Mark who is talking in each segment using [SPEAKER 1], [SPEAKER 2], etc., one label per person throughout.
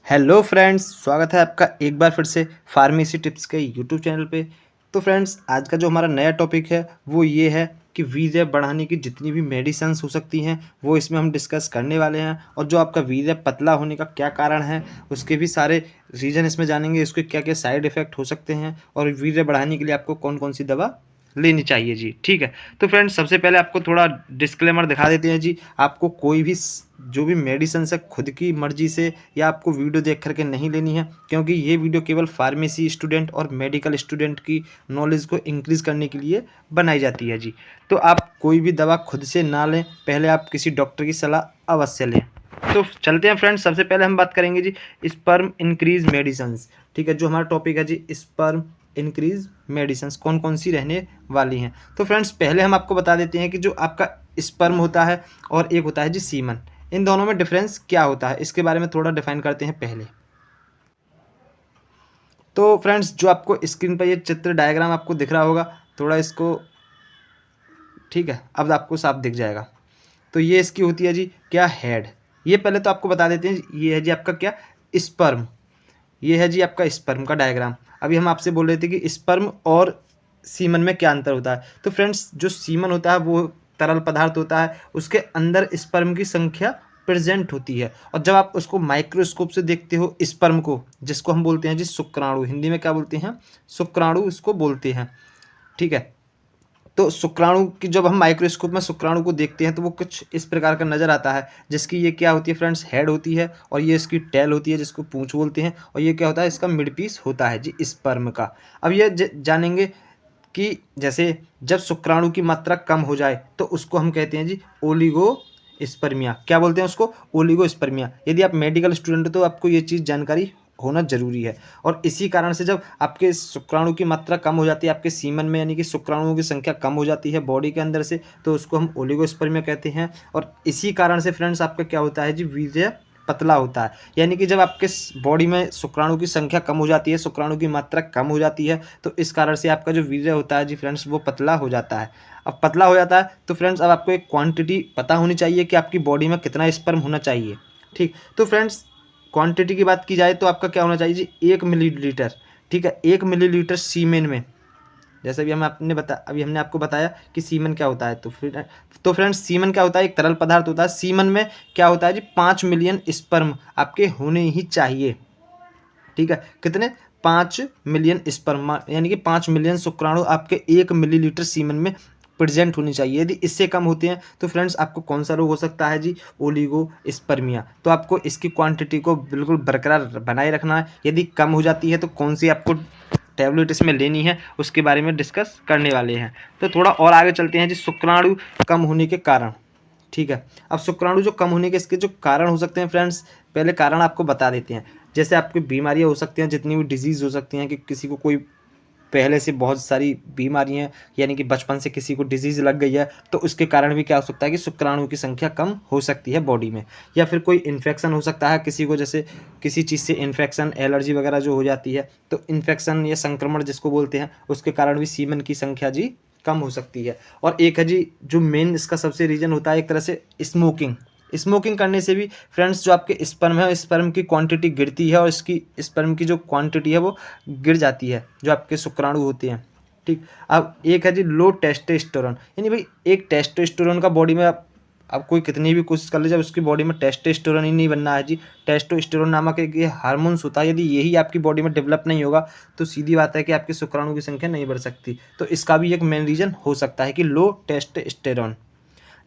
[SPEAKER 1] Hello friends, स्वागत है आपका एक बार फिर से फार्मेसी टिप्स के यूट्यूब चैनल पे। तो फ्रेंड्स, आज का जो हमारा नया टॉपिक है वो ये है कि वीर्य बढ़ाने की जितनी भी मेडिसिन्स हो सकती हैं वो इसमें हम डिस्कस करने वाले हैं। और जो आपका वीर्य पतला होने का क्या कारण है उसके भी सारे रीज़न इसमें जानेंगे, इसके क्या क्या साइड इफ़ेक्ट हो सकते हैं और वीर्य बढ़ाने के लिए आपको कौन कौन सी दवा लेनी चाहिए जी। ठीक है, तो फ्रेंड्स सबसे पहले आपको थोड़ा डिस्क्लेमर दिखा देते हैं जी। आपको कोई भी जो भी मेडिसिन है खुद की मर्जी से या आपको वीडियो देख करके नहीं लेनी है, क्योंकि ये वीडियो केवल फार्मेसी स्टूडेंट और मेडिकल स्टूडेंट की नॉलेज को इंक्रीज करने के लिए बनाई जाती है जी। तो आप कोई भी दवा खुद से ना लें, पहले आप किसी डॉक्टर की सलाह अवश्य लें। तो चलते हैं फ्रेंड्स, सबसे पहले हम बात करेंगे जी स्पर्म इंक्रीज मेडिसिन्स। ठीक है, जो हमारा टॉपिक है जी स्पर्म इंक्रीज मेडिसिन्स कौन कौन सी रहने वाली हैं। तो फ्रेंड्स पहले हम आपको बता देते हैं कि जो आपका स्पर्म होता है और एक होता है जी सीमन, इन दोनों में डिफरेंस क्या होता है इसके बारे में थोड़ा डिफाइन करते हैं पहले। तो फ्रेंड्स जो आपको स्क्रीन पर ये चित्र डायग्राम आपको दिख रहा होगा, थोड़ा इसको, ठीक है, अब आपको साफ दिख जाएगा। तो ये इसकी होती है जी क्या, हेड। ये पहले तो आपको बता देते हैं, ये है जी आपका क्या, स्पर्म। ये है जी आपका स्पर्म का डायग्राम। अभी हम आपसे बोल रहे थे कि स्पर्म और सीमन में क्या अंतर होता है। तो फ्रेंड्स जो सीमन होता है वो तरल पदार्थ होता है, उसके अंदर स्पर्म की संख्या प्रेजेंट होती है। और जब आप उसको माइक्रोस्कोप से देखते हो स्पर्म को, जिसको हम बोलते हैं जी शुक्राणु, हिंदी में क्या बोलते हैं, शुक्राणु इसको बोलते हैं। ठीक है, तो शुक्राणु की जब हम माइक्रोस्कोप में शुक्राणु को देखते हैं तो वो कुछ इस प्रकार का नज़र आता है, जिसकी ये क्या होती है फ्रेंड्स, हेड होती है, और ये इसकी टेल होती है जिसको पूंछ बोलते हैं, और ये क्या होता है, इसका मिड पीस होता है जी स्पर्म का। अब ये जानेंगे कि जैसे जब शुक्राणु की मात्रा कम हो जाए तो उसको हम कहते हैं जी ओलिगो स्पर्मिया। क्या बोलते हैं उसको, ओलिगो स्पर्मिया। यदि आप मेडिकल स्टूडेंट हो तो आपको ये चीज़ जानकारी होना जरूरी है। और इसी कारण से जब आपके शुक्राणु की मात्रा कम हो जाती है आपके सीमन में, यानी कि शुक्राणुओं की संख्या कम हो जाती है बॉडी के अंदर से, तो उसको हम ओलिगोस्पर्मिया कहते हैं। और इसी कारण से फ्रेंड्स आपका क्या होता है जी, वीर्य पतला होता है। यानी कि जब आपके बॉडी में शुक्राणु की संख्या कम हो जाती है, शुक्राणु की मात्रा कम हो जाती है, तो इस कारण से आपका जो वीर्य होता है जी फ्रेंड्स वो पतला हो जाता है। अब पतला हो जाता है तो फ्रेंड्स अब आपको एक क्वांटिटी पता होनी चाहिए कि आपकी बॉडी में कितना स्पर्म होना चाहिए। ठीक, तो फ्रेंड्स क्वांटिटी की बात की जाए तो आपका क्या होना चाहिए जी, 1 मिलीलीटर। ठीक है, 1 मिलीलीटर सीमेन में, जैसे अभी हमने आपको बताया कि सीमन क्या होता है। तो फ्रेंड्स सीमन क्या होता है, एक तरल पदार्थ होता है। सीमन में क्या होता है जी, 5 मिलियन स्पर्म आपके होने ही चाहिए। ठीक है, कितने, 5 मिलियन स्पर्म, यानी कि 5 मिलियन शुक्राणु आपके 1 मिलीलीटर सीमन में प्रेजेंट होनी चाहिए। यदि इससे कम होते हैं तो फ्रेंड्स आपको कौन सा रोग हो सकता है जी, ओलिगो स्पर्मिया। तो आपको इसकी क्वांटिटी को बिल्कुल बरकरार बनाए रखना है। यदि कम हो जाती है तो कौन सी आपको टैबलेट इसमें लेनी है उसके बारे में डिस्कस करने वाले हैं। तो थोड़ा और आगे चलते हैं जी, शुक्राणु कम होने के कारण। ठीक है, अब शुक्राणु जो कम होने के इसके जो कारण हो सकते हैं फ्रेंड्स, पहले कारण आपको बता देते हैं। जैसे आपकी बीमारियां हो सकती हैं, जितनी भी डिजीज़ हो सकती हैं, कि किसी को कोई पहले से बहुत सारी बीमारियां, यानी कि बचपन से किसी को डिजीज़ लग गई है, तो उसके कारण भी क्या हो सकता है कि शुक्राणु की संख्या कम हो सकती है बॉडी में। या फिर कोई इन्फेक्शन हो सकता है किसी को, जैसे किसी चीज़ से इन्फेक्शन, एलर्जी वगैरह जो हो जाती है, तो इन्फेक्शन या संक्रमण जिसको बोलते हैं, उसके कारण भी सीमन की संख्या जी कम हो सकती है। और एक है जी जो मेन इसका सबसे रीज़न होता है एक तरह से स्मोकिंग। स्मोकिंग करने से भी फ्रेंड्स जो आपके स्पर्म है, स्पर्म की क्वांटिटी गिरती है, और इसकी स्पर्म की जो क्वांटिटी है वो गिर जाती है, जो आपके शुक्राणु होते हैं। ठीक, अब एक है जी लो टेस्टोस्टेरोन, यानी भाई एक टेस्टोस्टेरोन का बॉडी में आप कोई कितनी भी कोशिश कर ले, जब उसकी बॉडी में टेस्टोस्टेरोन ही नहीं बनना है जी, टेस्टोस्टेरोन नामक एक ये हार्मोन्स होता है, यदि यही आपकी बॉडी में डेवलप नहीं होगा तो सीधी बात है कि आपके शुक्राणु की संख्या नहीं बढ़ सकती। तो इसका भी एक मेन रीज़न हो सकता है कि लो टेस्टोस्टेरोन।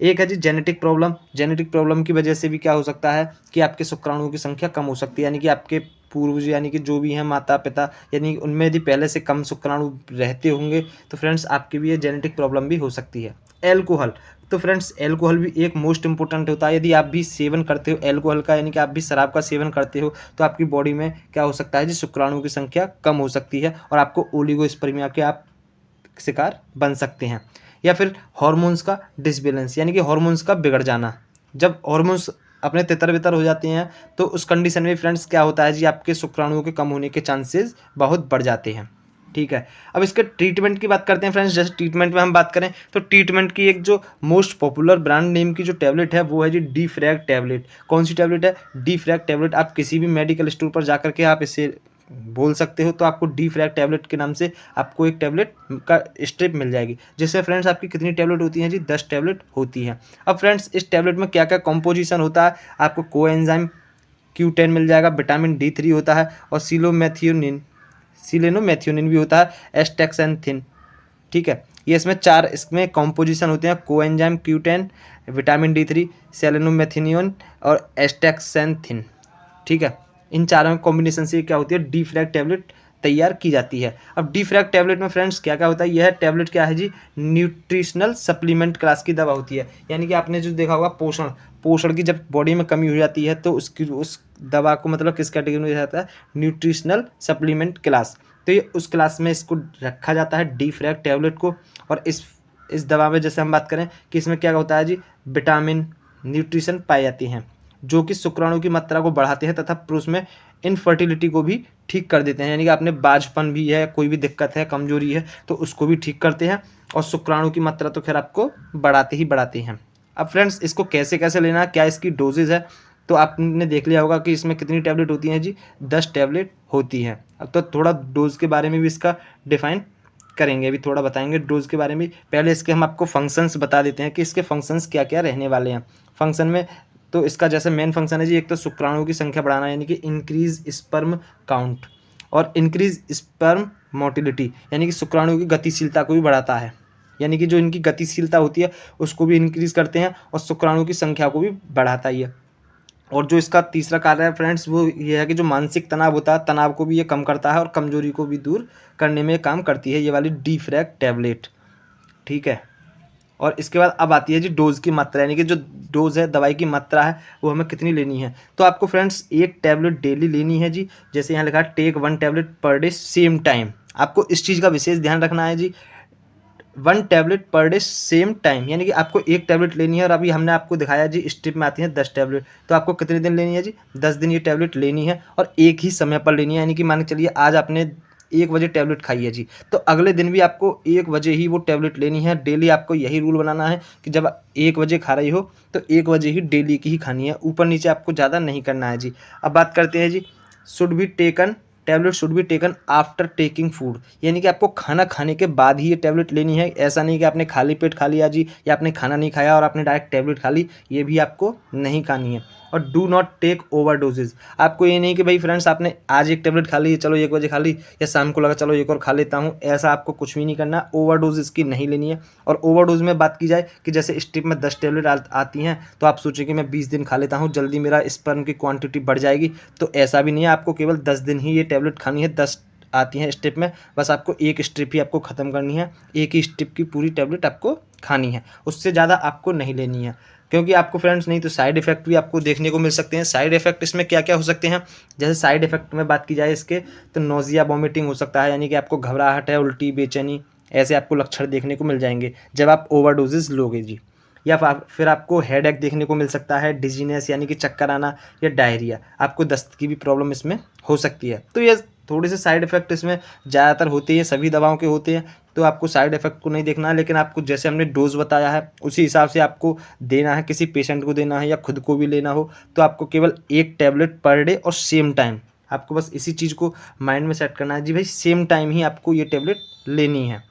[SPEAKER 1] एक है जी जेनेटिक प्रॉब्लम। जेनेटिक प्रॉब्लम की वजह से भी क्या हो सकता है कि आपके शुक्राणुओं की संख्या कम हो सकती है, यानी कि आपके पूर्वज, यानी कि जो भी हैं माता पिता, यानी उनमें यदि पहले से कम शुक्राणु रहते होंगे तो फ्रेंड्स आपकी भी ये जेनेटिक प्रॉब्लम भी हो सकती है। एल्कोहल, तो फ्रेंड्स एल्कोहल भी एक मोस्ट इंपॉर्टेंट होता है। यदि आप भी सेवन करते हो एल्कोहल का, यानी कि आप भी शराब का सेवन करते हो, तो आपकी बॉडी में क्या हो सकता है जी, शुक्राणुओं की संख्या कम हो सकती है और आपको ओलिगोस्पर्मिया के आप शिकार बन सकते हैं। या फिर हार्मोन्स का डिसबैलेंस, यानी कि हार्मोन्स का बिगड़ जाना। जब हार्मोन्स अपने तितर बितर हो जाते हैं तो उस कंडीशन में फ्रेंड्स क्या होता है जी, आपके शुक्राणुओं के कम होने के चांसेस बहुत बढ़ जाते हैं। ठीक है। अब इसके ट्रीटमेंट की बात करते हैं फ्रेंड्स। जैसे ट्रीटमेंट में हम बात करें तो ट्रीटमेंट की एक जो मोस्ट पॉपुलर ब्रांड नेम की जो टैबलेट है वो है जी डी-फ्रैग टैबलेट। कौन सी टैबलेट है? D-frag tablet. आप किसी भी मेडिकल स्टोर पर जाकर के आप इसे बोल सकते हो तो आपको डी-फ्रैग टैबलेट के नाम से आपको एक टैबलेट का स्ट्रिप मिल जाएगी। जिससे फ्रेंड्स आपकी कितनी टैबलेट होती हैं जी? 10 टैबलेट होती हैं। अब फ्रेंड्स इस टैबलेट में क्या क्या कॉम्पोजिशन होता है? आपको कोएंजाइम Q10 मिल जाएगा, विटामिन D3 होता है और सिलेनोमेथियोनिन भी होता है, एस्टेक्सेंथिन। ठीक है, ये इसमें कॉम्पोजिशन होते हैं कोएंजाइम Q10, विटामिन D3, सेलेनोमेथिनियन और एस्टेक्सेंथिन। ठीक है, इन चारों में कॉम्बिनेशन से क्या होती है? डी-फ्रैग टैबलेट तैयार की जाती है। अब डी-फ्रैग टैबलेट में फ्रेंड्स क्या क्या होता है? यह टैबलेट क्या है जी? न्यूट्रिशनल सप्लीमेंट क्लास की दवा होती है। यानी कि आपने जो देखा होगा पोषण की जब बॉडी में कमी हो जाती है तो उस दवा को मतलब किस कैटेगरी में जाता है? Nutritional supplement class. तो ये उस क्लास में इसको रखा जाता है डी-फ्रैग टैबलेट को। और इस दवा में जैसे हम बात करें कि इसमें क्या होता है जी? विटामिन न्यूट्रिशन पाई जाती हैं जो कि शुक्राणु की मात्रा को बढ़ाते हैं तथा पुरुष में इनफर्टिलिटी को भी ठीक कर देते हैं। यानी कि आपने बाझपन भी है, कोई भी दिक्कत है, कमजोरी है तो उसको भी ठीक करते हैं और शुक्राणु की मात्रा तो खैर आपको बढ़ाते हैं। अब फ्रेंड्स इसको कैसे कैसे लेना है, क्या इसकी डोजेज है, तो आपने देख लिया होगा कि इसमें कितनी टैबलेट होती हैं जी? 10 टैबलेट होती हैं। अब तो थोड़ा डोज के बारे में भी इसका डिफाइन करेंगे, अभी थोड़ा बताएंगे डोज के बारे में। पहले इसके हम आपको फंक्शंस बता देते हैं कि इसके फंक्शंस क्या क्या रहने वाले हैं। फंक्शन में तो इसका जैसे मेन फंक्शन है जी, एक तो शुक्राणु की संख्या बढ़ाना यानी कि इंक्रीज स्पर्म काउंट, और इंक्रीज स्पर्म मोटिलिटी यानी कि शुक्राणु की गतिशीलता को भी बढ़ाता है। यानी कि जो इनकी गतिशीलता होती है उसको भी इंक्रीज करते हैं और शुक्राणु की संख्या को भी बढ़ाता ही है। और जो इसका तीसरा कार्य है फ्रेंड्स वो ये है कि जो मानसिक तनाव होता है, तनाव को भी ये कम करता है और कमजोरी को भी दूर करने में काम करती है ये वाली डी-फ्रैग टैबलेट। ठीक है, और इसके बाद अब आती है जी डोज की मात्रा, यानी कि जो डोज है दवाई की मात्रा है वो हमें कितनी लेनी है। तो आपको फ्रेंड्स एक टैबलेट डेली लेनी है जी। जैसे यहाँ लिखा है take 1 tablet per day same time. आपको इस चीज़ का विशेष ध्यान रखना है जी, 1 tablet per day same time, यानी कि आपको एक टैबलेट लेनी है। और अभी हमने आपको दिखाया जी स्ट्रिप में आती है 10 टैबलेट, तो आपको कितने दिन लेनी है जी? 10 दिन ये टैबलेट लेनी है और एक ही समय पर लेनी है। यानी कि मान के चलिए आज आपने 1 बजे टैबलेट खाई है जी, तो अगले दिन भी आपको 1 बजे ही वो टैबलेट लेनी है। डेली आपको यही रूल बनाना है कि जब 1 बजे खा रही हो तो 1 बजे ही डेली की ही खानी है, ऊपर नीचे आपको ज़्यादा नहीं करना है जी। अब बात करते हैं जी tablet should be taken after taking food, यानी कि आपको खाना खाने के बाद ही ये टैबलेट लेनी है। ऐसा नहीं कि आपने खाली पेट खा लिया जी या आपने खाना नहीं खाया और आपने डायरेक्ट टैबलेट खा ली, ये भी आपको नहीं खानी है। और do not take over doses. आपको ये नहीं कि भाई फ्रेंड्स आपने आज एक टैबलेट खा ली, चलो 1 बजे खा ली, या शाम को लगा चलो एक और खा लेता हूँ, ऐसा आपको कुछ भी नहीं करना। ओवर डोज इसकी नहीं लेनी है। और ओवर डोज में बात की जाए कि जैसे स्ट्रिप में 10 टैबलेट आती हैं तो आप सोचें कि मैं 20 दिन खा लेता हूँ, जल्दी मेरा स्पर्म की क्वांटिटी बढ़ जाएगी, तो ऐसा भी नहीं है। आपको केवल 10 दिन ही ये टैबलेट खानी है। 10 आती हैं स्ट्रिप में, बस आपको एक स्ट्रिप ही आपको ख़त्म करनी है, एक ही स्ट्रिप की पूरी टैबलेट आपको खानी है, उससे ज़्यादा आपको नहीं लेनी है। क्योंकि आपको फ्रेंड्स नहीं तो साइड इफेक्ट भी आपको देखने को मिल सकते हैं। साइड इफेक्ट इसमें क्या क्या हो सकते हैं, जैसे साइड इफेक्ट में बात की जाए इसके तो नोजिया वॉमिटिंग हो सकता है, यानी कि आपको घबराहट है, उल्टी, बेचैनी, ऐसे आपको लक्षण देखने को मिल जाएंगे जब आप ओवरडोजेज लोगे जी। या फिर आपको हेडेक देखने को मिल सकता है, डिजीनेस यानी कि चक्कर आना, या डायरिया, आपको दस्त की भी प्रॉब्लम इसमें हो सकती है। तो ये थोड़े से साइड इफेक्ट इसमें ज़्यादातर होते हैं, सभी दवाओं के होते हैं, तो आपको साइड इफेक्ट को नहीं देखना है। लेकिन आपको जैसे हमने डोज बताया है उसी हिसाब से आपको देना है, किसी पेशेंट को देना है या खुद को भी लेना हो तो आपको केवल एक टैबलेट पर डे और सेम टाइम, आपको बस इसी चीज़ को माइंड में सेट करना है जी भाई, सेम टाइम ही आपको ये टैबलेट लेनी है।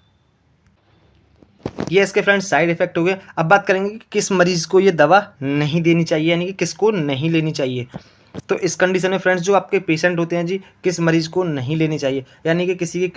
[SPEAKER 1] ये इसके फ्रेंड्स साइड इफेक्ट हो गए। अब बात करेंगे कि किस मरीज़ को ये दवा नहीं देनी चाहिए, यानी कि किसको नहीं लेनी चाहिए। तो इस कंडीशन में फ्रेंड्स जो आपके पेशेंट होते हैं जी, किस मरीज़ को नहीं लेनी चाहिए, यानी कि किसी की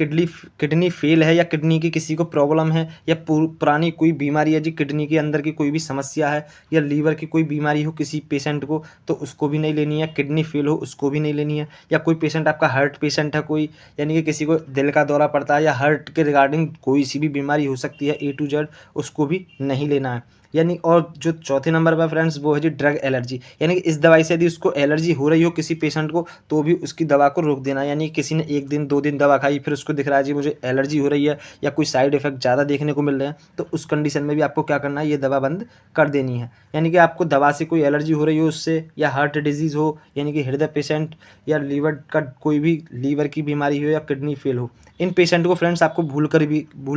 [SPEAKER 1] किडनी फेल है, या किडनी की किसी को प्रॉब्लम है, या पुरानी कोई बीमारी है जी, किडनी के अंदर की कोई भी समस्या है, या लीवर की कोई बीमारी हो किसी पेशेंट को तो उसको भी नहीं लेनी है। किडनी फेल हो उसको भी नहीं लेनी है। या कोई पेशेंट आपका हार्ट पेशेंट है कोई, यानी कि किसी को दिल का दौरा पड़ता है या हार्ट के रिगार्डिंग कोई सी भी बीमारी हो सकती है A to Z, उसको भी नहीं लेना है। यानी और जो चौथे नंबर पर फ्रेंड्स वो है जी ड्रग एलर्जी, यानी कि इस दवाई से यदि उसको एलर्जी हो रही हो किसी पेशेंट को तो भी उसकी दवा को रोक देना। यानी किसी ने 1 दिन 2 दिन दवा खाई फिर उसको दिख रहा है जी मुझे एलर्जी हो रही है या कोई साइड इफेक्ट ज़्यादा देखने को मिल रहे हैं, तो उस कंडीशन में भी आपको क्या करना है, ये दवा बंद कर देनी है। यानी कि आपको दवा से कोई एलर्जी हो रही हो उससे, या हार्ट डिजीज़ हो यानी कि हृदय पेशेंट, या लीवर का कोई भी लीवर की बीमारी हो या किडनी फेल हो, इन पेशेंट को फ्रेंड्स आपको भूल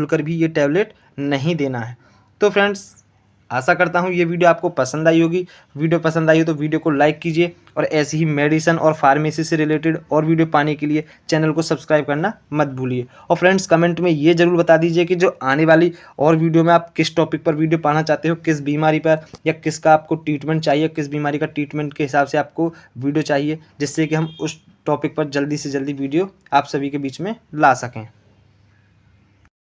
[SPEAKER 1] कर भी ये टैबलेट नहीं देना है। तो फ्रेंड्स आशा करता हूँ ये वीडियो आपको पसंद आई होगी। वीडियो पसंद आई हो तो वीडियो को लाइक कीजिए और ऐसी ही मेडिसिन और फार्मेसी से रिलेटेड और वीडियो पाने के लिए चैनल को सब्सक्राइब करना मत भूलिए। और फ्रेंड्स कमेंट में ये ज़रूर बता दीजिए कि जो आने वाली और वीडियो में आप किस टॉपिक पर वीडियो पाना चाहते हो, किस बीमारी पर या किसका आपको ट्रीटमेंट चाहिए, किस बीमारी का ट्रीटमेंट के हिसाब से आपको वीडियो चाहिए, जिससे कि हम उस टॉपिक पर जल्दी से जल्दी वीडियो आप सभी के बीच में ला सकें।